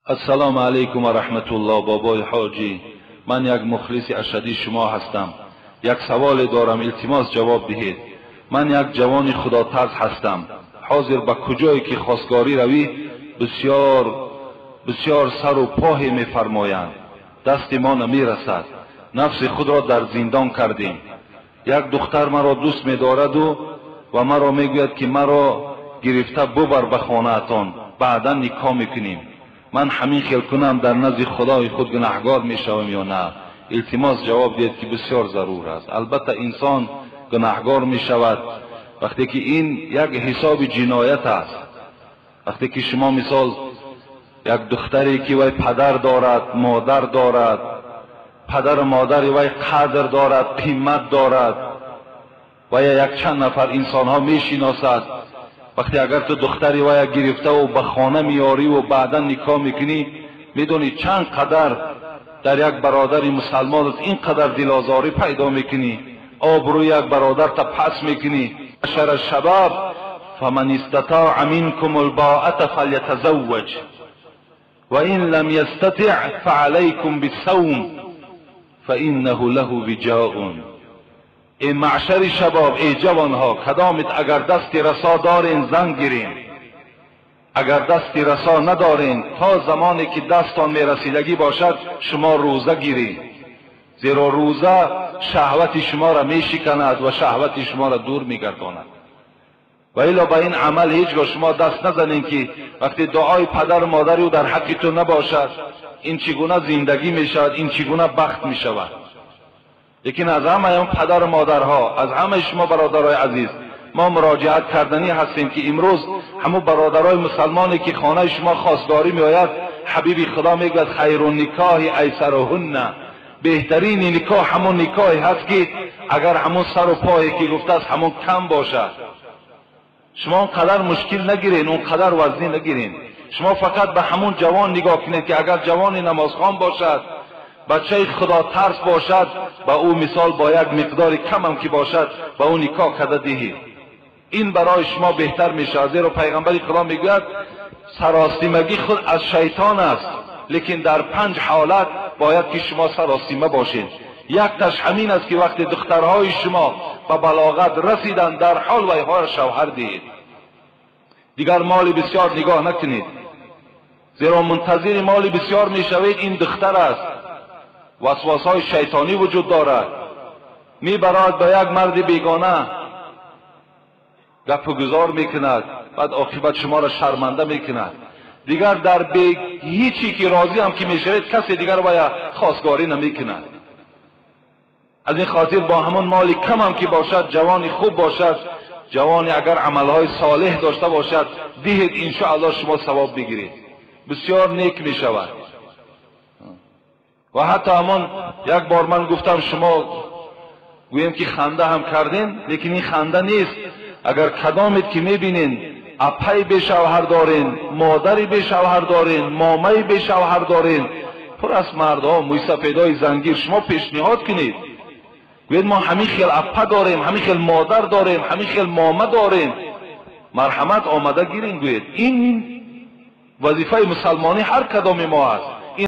السلام علیکم و رحمت الله. بابای حاجی، من یک مخلص اشدی شما هستم. یک سوال دارم، التماس جواب دهید. من یک جوان خدا ترس هستم. حاضر به کجایی که خواستگاری روی بسیار سر و پاه می فرمایند. دست ما نمی رسد. نفس خود را در زندان کردیم. یک دختر مرا دوست می دارد و مرا می گوید که مرا گرفته ببر به خانه اتان، بعدا نکاح میکنیم. من همین خیال کنم در نزد خدای خود گناهگار میشوم یا نه؟ التماس جواب دید که بسیار ضرور است. البته انسان گناهگار میشود وقتی که این یک حساب جنایت است. وقتی که شما مثال یک دختری که وی پدر دارد، مادر دارد، پدر و مادر وی قدر دارد، قیمت دارد و یک چند نفر انسان ها میشناسد، وقتی اگر تو دختری وی گرفته و به خانه میاری و بعدا نکاح میکنی، میدونی چند قدر در یک برادر مسلمان اینقدر دلازاری پیدا میکنی، آبروی یک برادر تا پس میکنی. معشر الشباب فمن استطاع منکم الباءة فلیتزوج و این لم یستطع فعلیکم بالصوم فانه له وجاء. ای معشر شباب، ای جوانها، کدامت اگر دستی رسا دارین زن گیرین، اگر دستی رسا ندارین تا زمانی که دستان میرسیدگی باشد شما روزه گیرین، زیرا روزه شهوت شما را میشکند و شهوت شما را دور میگرداند. و الا به این عمل هیچگاه شما دست نزنین که وقتی دعای پدر و مادری او در حق تو نباشد این چگونه زندگی میشود، این چگونه بخت میشود. لیکن از همه پدر و مادرها، از همه شما برادرای عزیز، ما مراجعت کردنی هستیم که امروز همون برادرای مسلمانی که خانه شما خواستگاری می آید، حبیب خدا میگوید خیر النکاح ایسرهن، بهترین نکاح همون نکاحی هست که اگر همون سر و پایی که گفته است همون کم باشد. شما اونقدر مشکل نگیرین، اونقدر وزنی نگیرین. شما فقط به همون جوان نگاه کنید که اگر جوان نمازخوان باشد، بچه خدا ترس باشد، با او مثال با یک مقدار کم هم که باشد با او نکاح کرده دهید. این برای شما بهتر میشه. زیرا پیغمبر خدا میگوید سراسیمگی خود از شیطان است، لیکن در 5 حالت باید که شما سراسیمه باشید. یک تاش همین است که وقتی دخترهای شما به بلاغت رسیدن در حال ویها را شوهر دهید. دیگر مال بسیار نگاه نکنید، زیرا منتظر مال بسیار میشوید. این دختر است، وسواسهای شیطانی وجود دارد، میبرد به یک مرد بیگانه، گپ گزار میکند، بعد عاقبت شما را شرمنده میکند. دیگر در هیچی که راضی هم که میشوید کسی دیگر باید خواستگاری نمیکند. از این خاطر با همون مالی کم هم که باشد، جوانی خوب باشد، جوانی اگر عملهای صالح داشته باشد دهید، انشاءالله شما ثواب بگیرید، بسیار نیک میشود. و حتی همون یک بار من گفتم شما گویم که خنده هم کردین، لیکن این خنده نیست. اگر کدامت که میبینین اپای به شوهر دارین، مادری به شوهر دارین، مامایی به شوهر دارین، پر از مردها موی سفیدای زنگیر، شما پیشنهاد کنید، گوید ما همین خیل اپا داریم، همین خیل مادر داریم، همین خیل ماما داریم، مرحمت آمده گیرین. گوید این وظیفه مسلمانی هر کدام ما است.